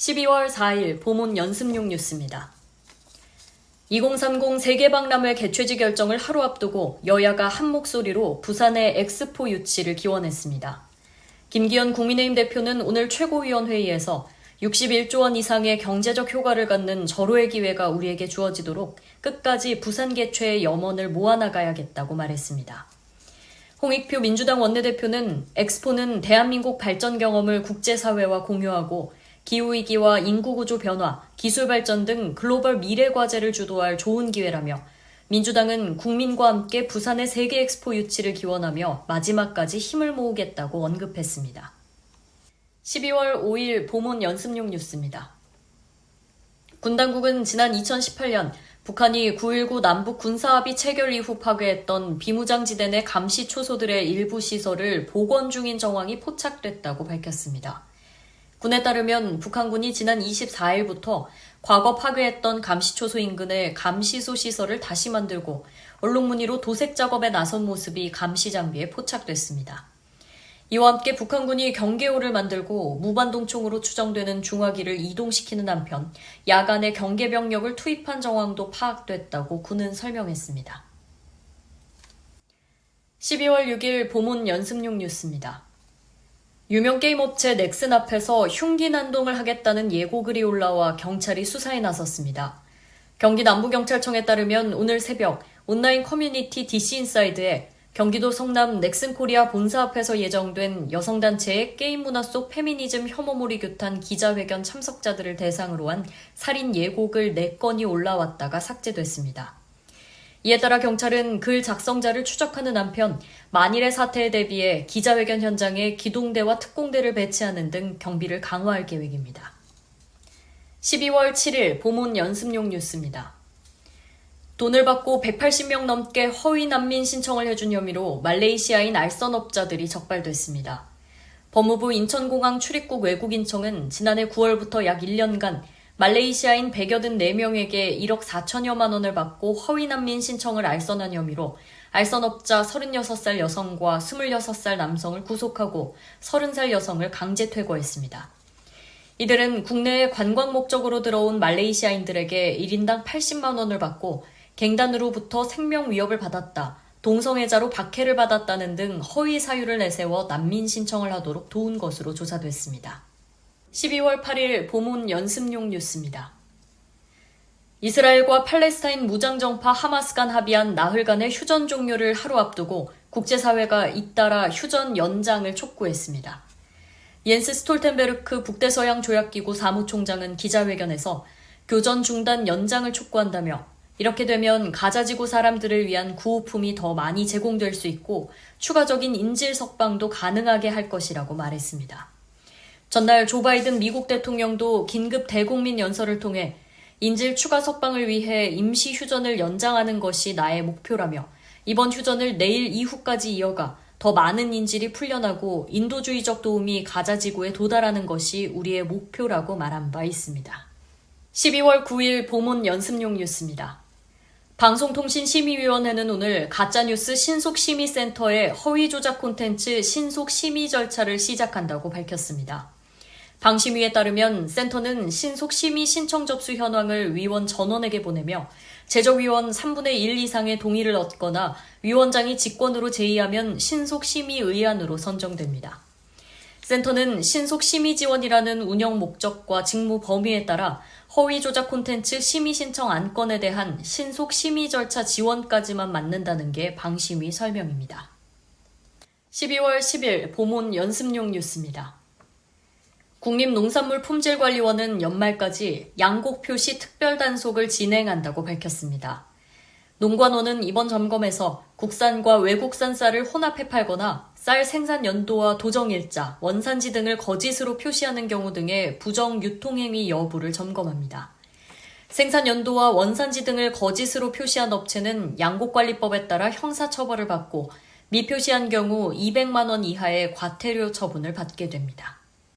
12월 4일 보문 연습용 뉴스입니다. 2030 세계박람회 개최지 결정을 하루 앞두고 여야가 한 목소리로 부산의 엑스포 유치를 기원했습니다. 김기현 국민의힘 대표는 오늘 최고위원회의에서 61조 원 이상의 경제적 효과를 갖는 절호의 기회가 우리에게 주어지도록 끝까지 부산 개최의 염원을 모아나가야겠다고 말했습니다. 홍익표 민주당 원내대표는 엑스포는 대한민국 발전 경험을 국제사회와 공유하고 기후위기와 인구구조 변화, 기술 발전 등 글로벌 미래 과제를 주도할 좋은 기회라며 민주당은 국민과 함께 부산의 세계 엑스포 유치를 기원하며 마지막까지 힘을 모으겠다고 언급했습니다. 12월 5일 보문 연습용 뉴스입니다. 군 당국은 지난 2018년 북한이 9.19 남북 군사합의 체결 이후 파괴했던 비무장지대 내 감시 초소들의 일부 시설을 복원 중인 정황이 포착됐다고 밝혔습니다. 군에 따르면 북한군이 지난 24일부터 과거 파괴했던 감시초소 인근의 감시소 시설을 다시 만들고 얼룩무늬로 도색 작업에 나선 모습이 감시 장비에 포착됐습니다. 이와 함께 북한군이 경계호를 만들고 무반동총으로 추정되는 중화기를 이동시키는 한편 야간에 경계병력을 투입한 정황도 파악됐다고 군은 설명했습니다. 12월 6일 보문 연습용 뉴스입니다. 유명 게임 업체 넥슨 앞에서 흉기 난동을 하겠다는 예고글이 올라와 경찰이 수사에 나섰습니다. 경기 남부경찰청에 따르면 오늘 새벽 온라인 커뮤니티 DC인사이드에 경기도 성남 넥슨코리아 본사 앞에서 예정된 여성단체의 게임 문화 속 페미니즘 혐오물이 교탄 기자회견 참석자들을 대상으로 한 살인 예고글 4건이 올라왔다가 삭제됐습니다. 이에 따라 경찰은 글 작성자를 추적하는 한편 만일의 사태에 대비해 기자회견 현장에 기동대와 특공대를 배치하는 등 경비를 강화할 계획입니다. 12월 7일 보문 연습용 뉴스입니다. 돈을 받고 180명 넘게 허위 난민 신청을 해준 혐의로 말레이시아인 알선업자들이 적발됐습니다. 법무부 인천공항 출입국 외국인청은 지난해 9월부터 약 1년간 말레이시아인 184명에게 1억 4천여만 원을 받고 허위 난민 신청을 알선한 혐의로 알선업자 36살 여성과 26살 남성을 구속하고 30살 여성을 강제 퇴거했습니다. 이들은 국내에 관광 목적으로 들어온 말레이시아인들에게 1인당 80만 원을 받고 갱단으로부터 생명 위협을 받았다, 동성애자로 박해를 받았다는 등 허위 사유를 내세워 난민 신청을 하도록 도운 것으로 조사됐습니다. 12월 8일 보문 연습용 뉴스입니다. 이스라엘과 팔레스타인 무장정파 하마스 간 합의한 나흘간의 휴전 종료를 하루 앞두고 국제사회가 잇따라 휴전 연장을 촉구했습니다. 옌스 스톨텐베르크 북대서양조약기구 사무총장은 기자회견에서 교전 중단 연장을 촉구한다며 이렇게 되면 가자지구 사람들을 위한 구호품이 더 많이 제공될 수 있고 추가적인 인질 석방도 가능하게 할 것이라고 말했습니다. 전날 조 바이든 미국 대통령도 긴급 대국민 연설을 통해 인질 추가 석방을 위해 임시 휴전을 연장하는 것이 나의 목표라며 이번 휴전을 내일 이후까지 이어가 더 많은 인질이 풀려나고 인도주의적 도움이 가자지구에 도달하는 것이 우리의 목표라고 말한 바 있습니다. 12월 9일 보문 연습용 뉴스입니다. 방송통신심의위원회는 오늘 가짜뉴스 신속심의센터의 허위 조작 콘텐츠 신속심의 절차를 시작한다고 밝혔습니다. 방심위에 따르면 센터는 신속심의 신청 접수 현황을 위원 전원에게 보내며 제적위원 3분의 1 이상의 동의를 얻거나 위원장이 직권으로 제의하면 신속심의 의안으로 선정됩니다. 센터는 신속심의 지원이라는 운영 목적과 직무 범위에 따라 허위 조작 콘텐츠 심의 신청 안건에 대한 신속심의 절차 지원까지만 맡는다는 게 방심위 설명입니다. 12월 10일 보문 연습용 뉴스입니다. 국립농산물품질관리원은 연말까지 양곡 표시 특별 단속을 진행한다고 밝혔습니다. 농관원은 이번 점검에서 국산과 외국산 쌀을 혼합해 팔거나 쌀 생산 연도와 도정일자, 원산지 등을 거짓으로 표시하는 경우 등의 부정 유통행위 여부를 점검합니다. 생산 연도와 원산지 등을 거짓으로 표시한 업체는 양곡관리법에 따라 형사처벌을 받고 미표시한 경우 200만 원 이하의 과태료 처분을 받게 됩니다.